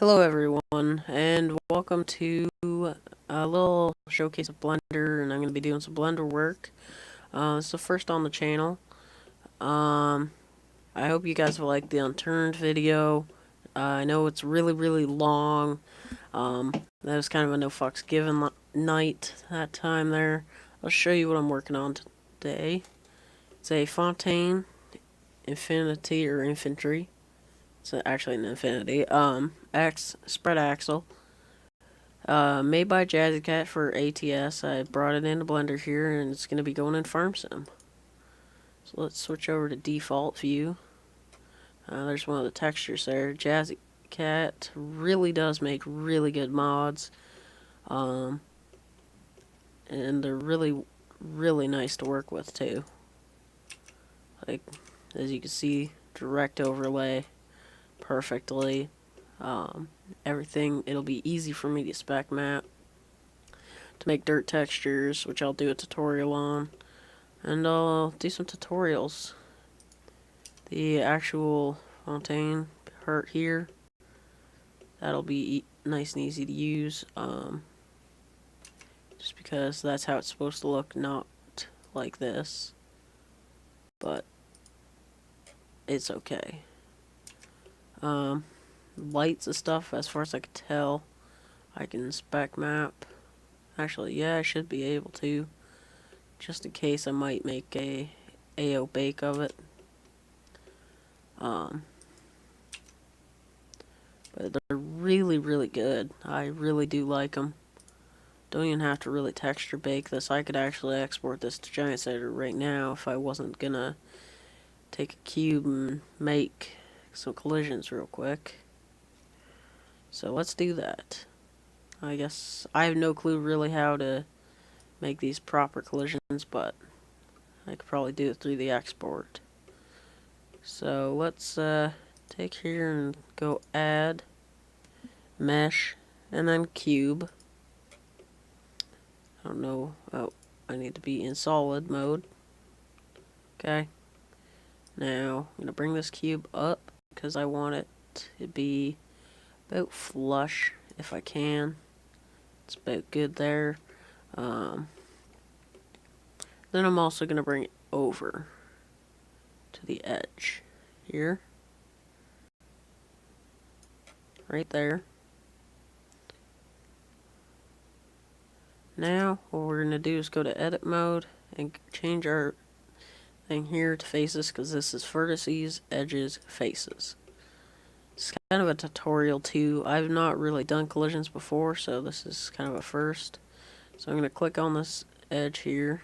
Hello everyone, and welcome to a little showcase of Blender, and I'm going to be doing some Blender work. It's the first on the channel. I hope you guys will like the Unturned video. I know it's really long. That was kind of a no fucks given night that time there. I'll show you what I'm working on today. It's a Fontaine Infinity or Infantry. It's actually an Infinity. Spread axle. Made by JazzyCat for ATS. I brought it into Blender here, and it's going to be going in FarmSim. So let's switch over to default view. There's one of the textures there. JazzyCat really does make really good mods. And they're really nice to work with, too. Like, as you can see, direct overlay perfectly. Everything, it'll be easy for me to spec map, to make dirt textures, which I'll do a tutorial on, and I'll do some tutorials. The actual Fontaine part here, that'll be nice and easy to use, just because that's how it's supposed to look, not like this, but it's okay. Lights and stuff, as far as I can tell, I can spec map. Actually, yeah, I should be able to. Just in case, I might make a AO bake of it. But they're really good. I really do like them. Don't even have to really texture bake this. I could actually export this to Giants Editor right now if I wasn't gonna take a cube and make some collisions real quick. So let's do that. I guess I have no clue really how to make these proper collisions, but I could probably do it through the export. So let's take here and go add mesh and then cube. I don't know. Oh, I need to be in solid mode. Okay. Now I'm gonna bring this cube up because I want it to be about flush if I can. It's about good there. Then I'm also gonna bring it over to the edge here, right there. Now what we're gonna do is go to edit mode and change our thing here to faces, because this is vertices, edges, faces. It's kind of a tutorial too. I've not really done collisions before, so this is kind of a first. So I'm gonna click on this edge here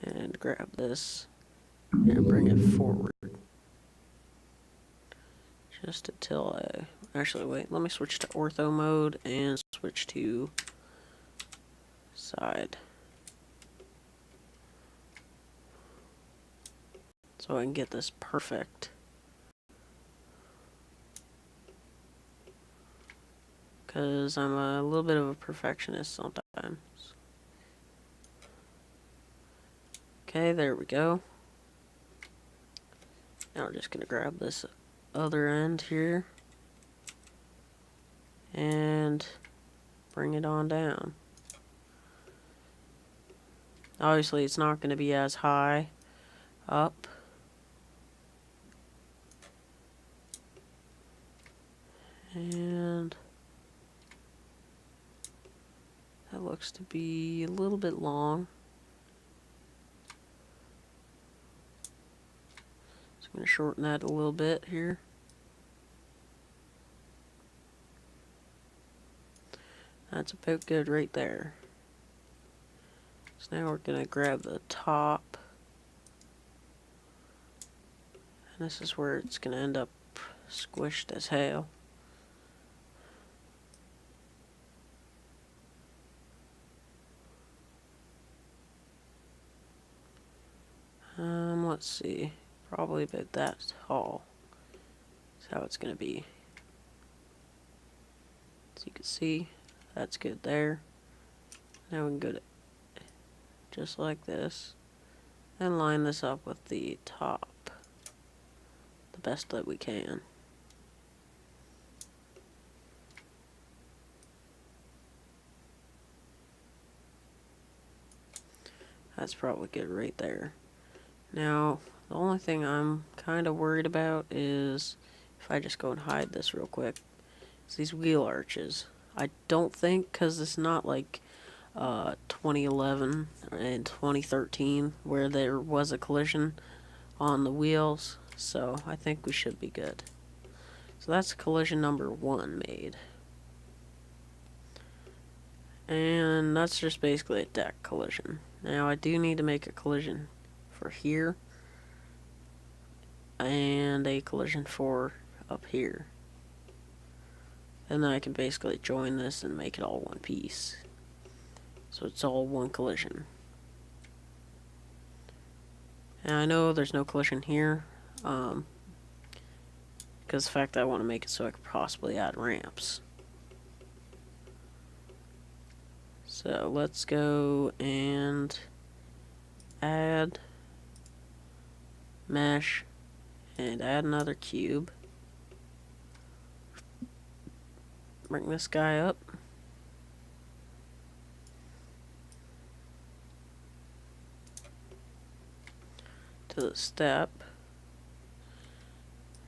and grab this and bring it forward just until I actually wait, let me switch to ortho mode and switch to side so I can get this perfect, because I'm a little bit of a perfectionist sometimes. Okay, there we go. Now we're just gonna grab this other end here and bring it on down. Obviously it's not going to be as high up. And that looks to be a little bit long. So I'm going to shorten that a little bit here. That's about good right there. So now we're going to grab the top. And this is where it's going to end up squished as hell. Let's see. Probably about that tall. That's how it's going to be. So you can see, that's good there. Now we can go to just like this and line this up with the top the best that we can. That's probably good right there. Now, the only thing I'm kind of worried about is if I just go and hide this real quick. It's these wheel arches. I don't think, because it's not like 2011 and 2013 where there was a collision on the wheels, so I think we should be good. So that's collision number 1 made. And that's just basically a deck collision. Now I do need to make a collision for here and a collision for up here. And then I can basically join this and make it all one piece. So it's all one collision. And I know there's no collision here, because the fact that I want to make it so I could possibly add ramps. So let's go and add mesh and add another cube. Bring this guy up. To the step.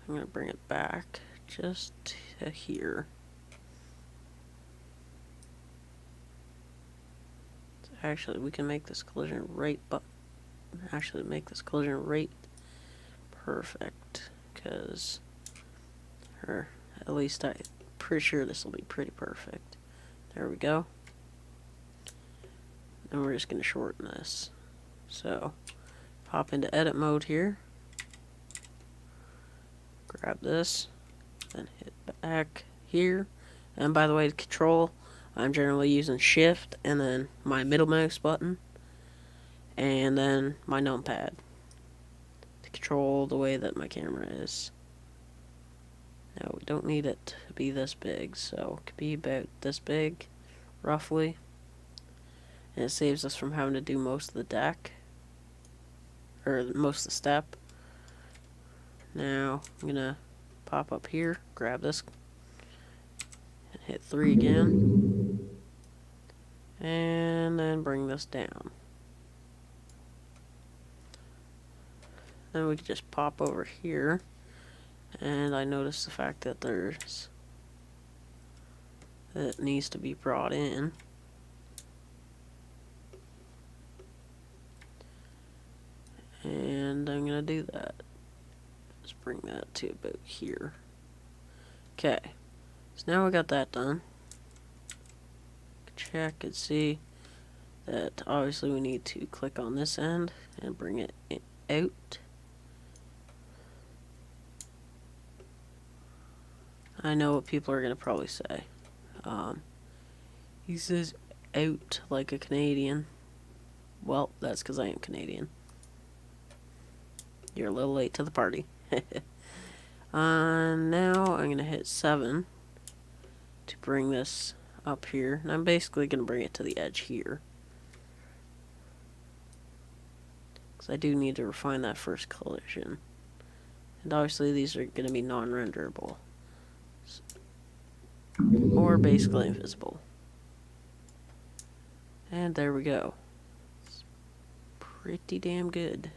I'm going to bring it back just to here. So actually, we can make this collision right, but actually make this collision right perfect, because, or at least I'm pretty sure this will be pretty perfect. There we go. And we're just going to shorten this. So, pop into edit mode here. Grab this, then hit back here. And by the way, to control, I'm generally using shift and then my middle mouse button and then my numpad to control the way that my camera is. Now we don't need it to be this big, so it could be about this big roughly, and it saves us from having to do most of the deck or most of the step. Now I'm gonna pop up here, grab this, and hit 3 again, and then bring this down. Then we can just pop over here, and I notice the fact that it needs to be brought in. And I'm gonna do that. Just bring that to about here. Okay, so now we got that done. Check and see that obviously we need to click on this end and bring it out. I know what people are gonna probably say. He says out like a Canadian. Well, that's because I am Canadian. You're a little late to the party. Now I'm going to hit 7 to bring this up here. And I'm basically going to bring it to the edge here, because I do need to refine that first collision. And obviously these are going to be non-renderable. Or basically invisible. And there we go. It's pretty damn good.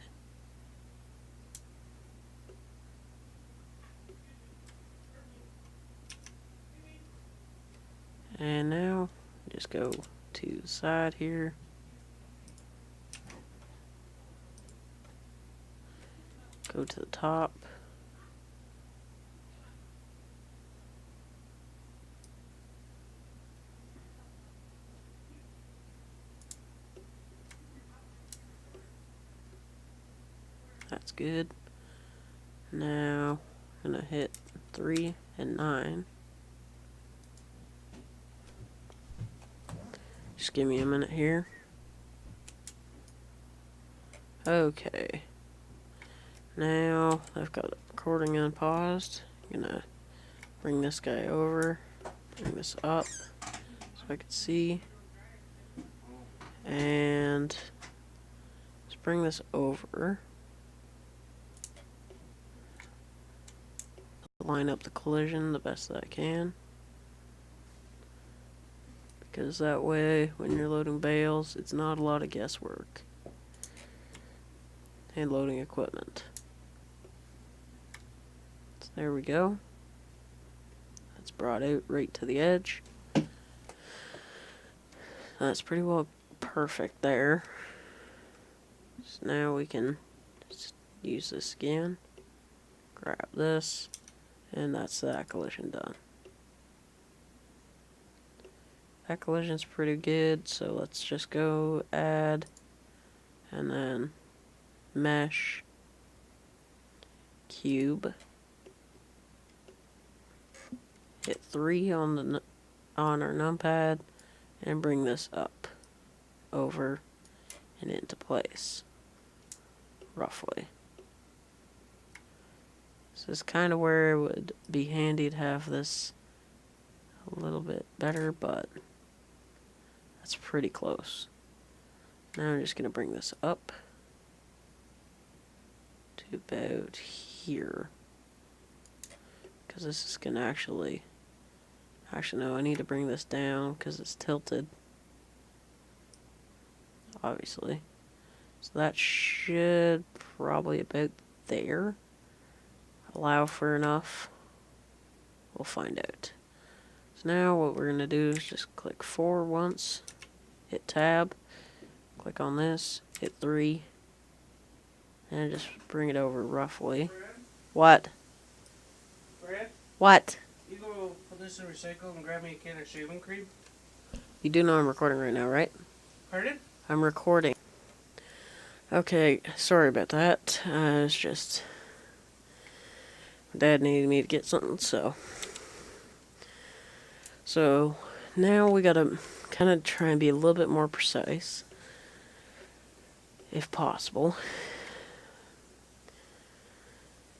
And now, just go to the side here. Go to the top. That's good. Now, I'm gonna hit 3 and 9. Just give me a minute here. Okay. Now, I've got the recording unpaused. I'm gonna bring this guy over, bring this up so I can see. And let's bring this over. Line up the collision the best that I can, because that way when you're loading bales it's not a lot of guesswork. and loading equipment. So there we go. That's brought out right to the edge. That's pretty well perfect there. So now we can just use this again. Grab this. And that's that collision done. That collision's pretty good, so let's just go add, and then mesh, cube, hit 3 on our numpad, and bring this up, over, and into place, roughly. This is kind of where it would be handy to have this a little bit better, but that's pretty close. Now I'm just going to bring this up to about here. Because this is going to actually no, I need to bring this down because it's tilted. Obviously. So that should probably about there. Allow for enough. We'll find out. So now what we're going to do is just click 4 once. Hit tab. Click on this. Hit 3. And just bring it over roughly. Brad? What? Brad? What? You go put this in recycle and grab me a can of shaving cream? You do know I'm recording right now, right? Pardon? I'm recording. Okay, sorry about that. It's just... Dad needed me to get something, so... So, now we gotta kind of try and be a little bit more precise. If possible.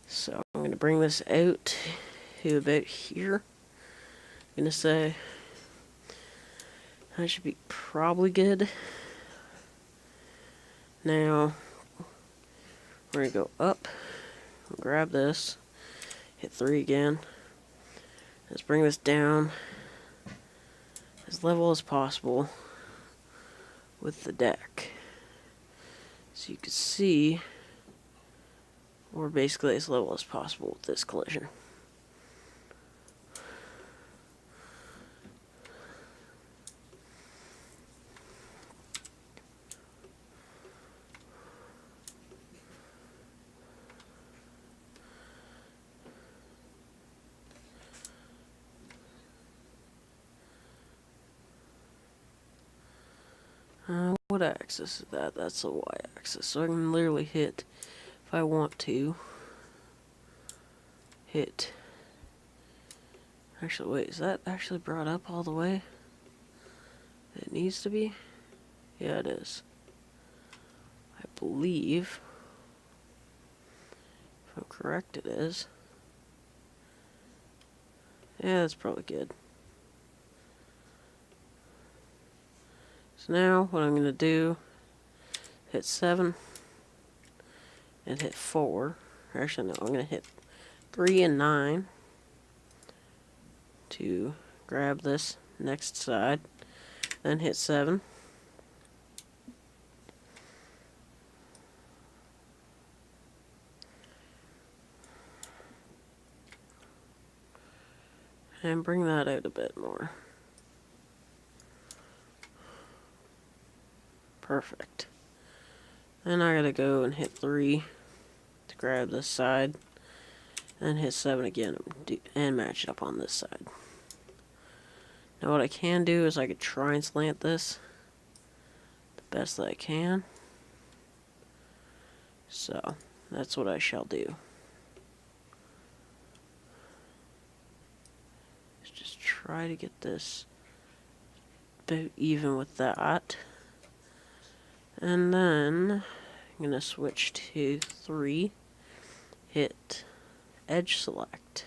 So, I'm gonna bring this out to about here. I'm gonna say... That should be probably good. Now, we're gonna go up, grab this, hit 3 again. Let's bring this down as level as possible with the deck. So you can see we're basically as level as possible with this collision. What axis is that? That's the y-axis. So I can literally hit, if I want to, hit... Actually, wait, is that actually brought up all the way? It needs to be? Yeah, it is. I believe, if I'm correct, it is. Yeah, that's probably good. So now, what I'm going to do, hit 7, and hit 4. Actually, no, I'm going to hit 3 and 9 to grab this next side. Then hit 7. And bring that out a bit more. Perfect. Then I gotta go and hit 3 to grab this side. And hit 7 again and match it up on this side. Now what I can do is I could try and slant this the best that I can. So, that's what I shall do. Let's just try to get this about even with that. And then I'm going to switch to 3, hit edge select.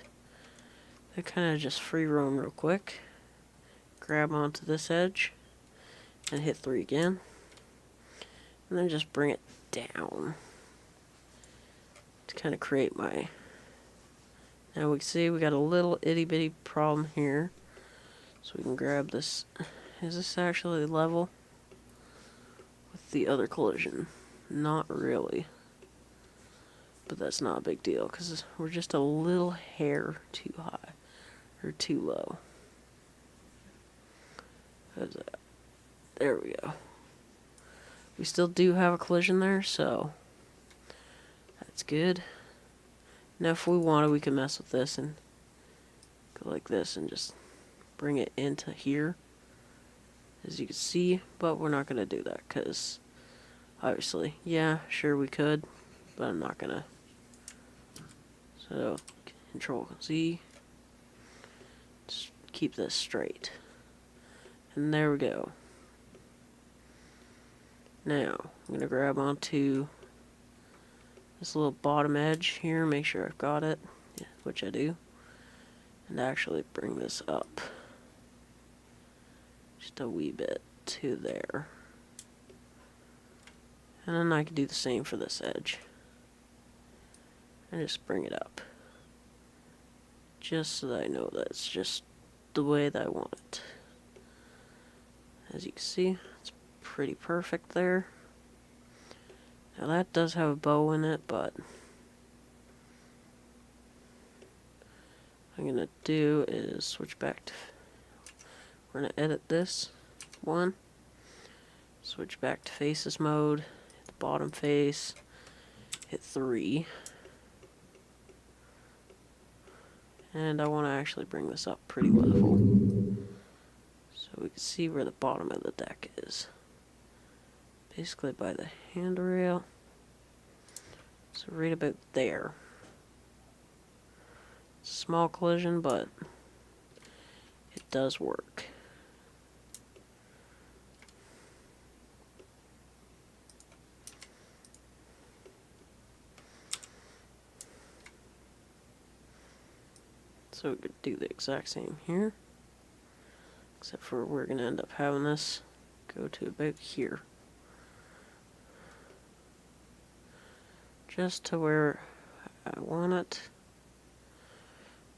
I kind of just free roam real quick. Grab onto this edge and hit 3 again. And then just bring it down to kind of create my... Now we can see we got a little itty bitty problem here. So we can grab this. Is this actually level with the other collision? Not really. But that's not a big deal because we're just a little hair too high or too low. How's that? There we go. We still do have a collision there, so that's good. Now if we wanted, we could mess with this and go like this and just bring it into here, as you can see, but we're not going to do that because obviously, yeah, sure we could, but I'm not going to. So Control Z, just keep this straight, and there we go. Now I'm going to grab onto this little bottom edge here, make sure I've got it, yeah, which I do, and actually bring this up just a wee bit to there. And then I can do the same for this edge. And just bring it up. Just so that I know that it's just the way that I want it. As you can see, it's pretty perfect there. Now that does have a bow in it, but what I'm gonna do is switch back to, we're gonna edit this one, switch back to faces mode, hit the bottom face, hit 3, and I want to actually bring this up pretty level so we can see where the bottom of the deck is, basically by the handrail, so right about there. Small collision, but it does work. So we could do the exact same here, except for we're going to end up having this go to about here. Just to where I want it.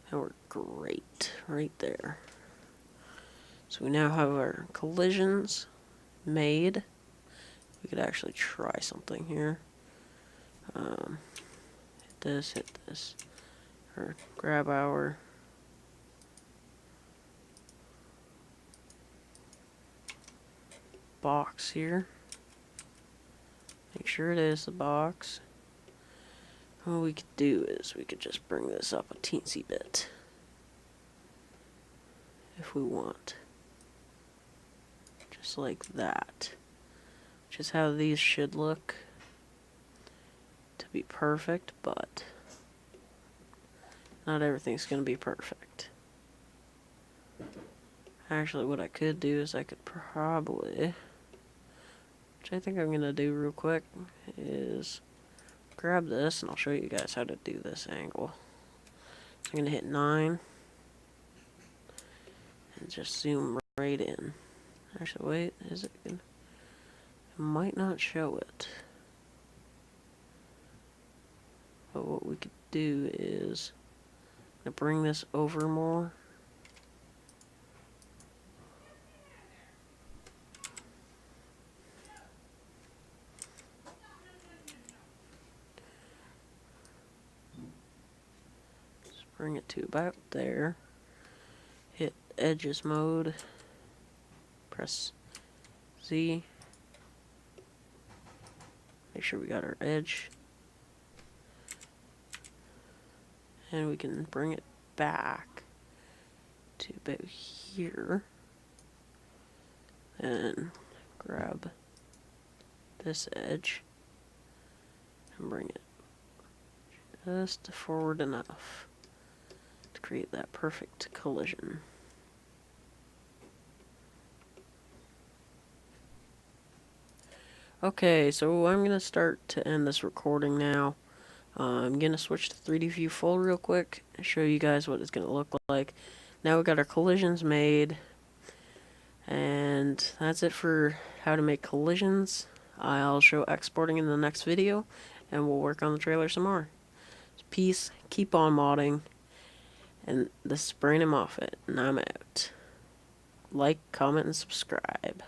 And we're great right there. So we now have our collisions made. We could actually try something here. Hit this, or grab our box here. Make sure it is the box. What we could do is we could just bring this up a teensy bit if we want. Just like that. Which is how these should look to be perfect, but not everything's going to be perfect. Actually, what I could do is I could probably, which I think I'm going to do real quick, is grab this, and I'll show you guys how to do this angle. So I'm going to hit 9, and just zoom right in. Actually, wait, is it good? It might not show it. But what we could do is, I'm going to bring this over more. Bring it to about there. Hit edges mode. Press Z. Make sure we got our edge. And we can bring it back to about here. And grab this edge and bring it just forward enough to create that perfect collision. Okay, so I'm gonna start to end this recording now. I'm gonna switch to 3D view full real quick and show you guys what it's gonna look like. Now we got our collisions made, and that's it for how to make collisions. I'll show exporting in the next video, and we'll work on the trailer some more. Peace, keep on modding, and this is Brandon Moffat, and I'm out. Like, comment, and subscribe.